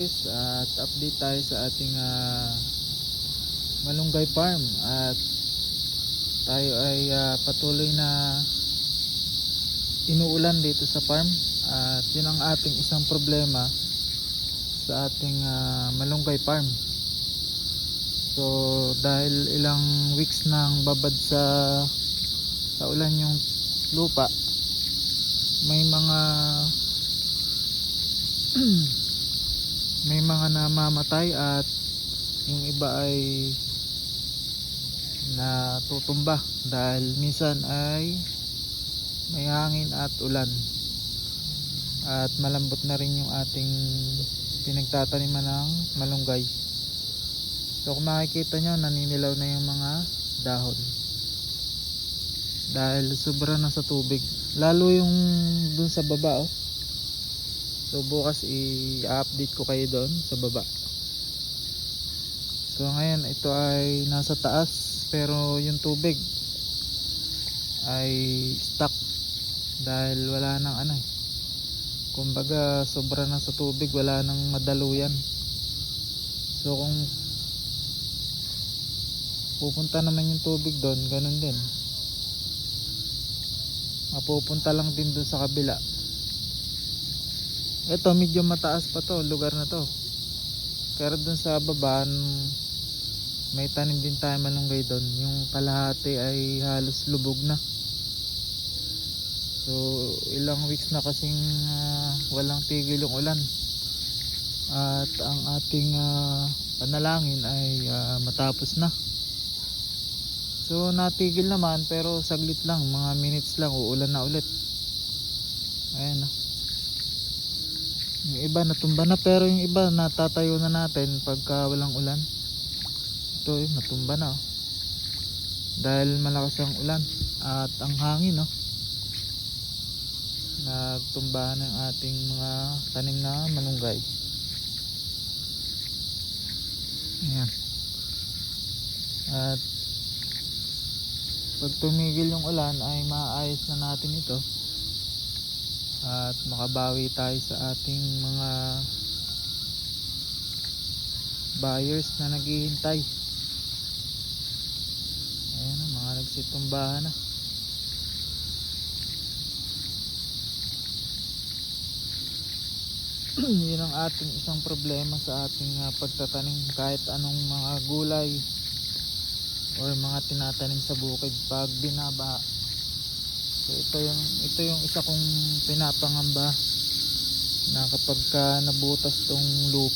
At update tayo sa ating malunggay farm at tayo ay patuloy na inuulan dito sa farm at yun ang ating isang problema sa ating malunggay farm. So dahil ilang weeks nang babad sa ulan yung lupa, may mga may mga namamatay at yung iba ay natutumba dahil minsan ay may hangin at ulan at malambot na rin yung ating pinagtataniman ng malunggay. So kung makikita nyo, naninilaw na yung mga dahon dahil sobra na sa tubig, lalo yung dun sa baba. So bukas i-update ko kayo doon sa baba. So ngayon ito ay nasa taas pero yung tubig ay stuck dahil wala nang kumbaga sobra na sa tubig, wala nang madaluyan. So kung pupunta naman yung tubig doon, ganun din, mapupunta lang din doon sa kabila. Ito medyo mataas pa to lugar na to, pero dun sa baba may tanim din tayo malunggay doon. Yung kalahati ay halos lubog na. So ilang weeks na kasing walang tigil yung ulan at ang ating panalangin ay matapos na. So natigil naman pero saglit lang, mga minutes lang, uulan na ulit. Ayan yung iba natumba na, pero yung iba natatayo na natin pagka walang ulan. Ito natumba na dahil malakas ang ulan at ang hangin nagtumba ng ating mga tanim na malunggay. Ayan. At pag tumigil yung ulan ay maayos na natin ito at makabawi tayo sa ating mga buyers na naghihintay. Ayan mga nagsitumbahan na. Yun ang ating isang problema sa ating pagtatanim kahit anong mga gulay or mga tinatanim sa bukid pag binaba. So ito yung isa kong pinapangamba na kapag nabutas tong lupa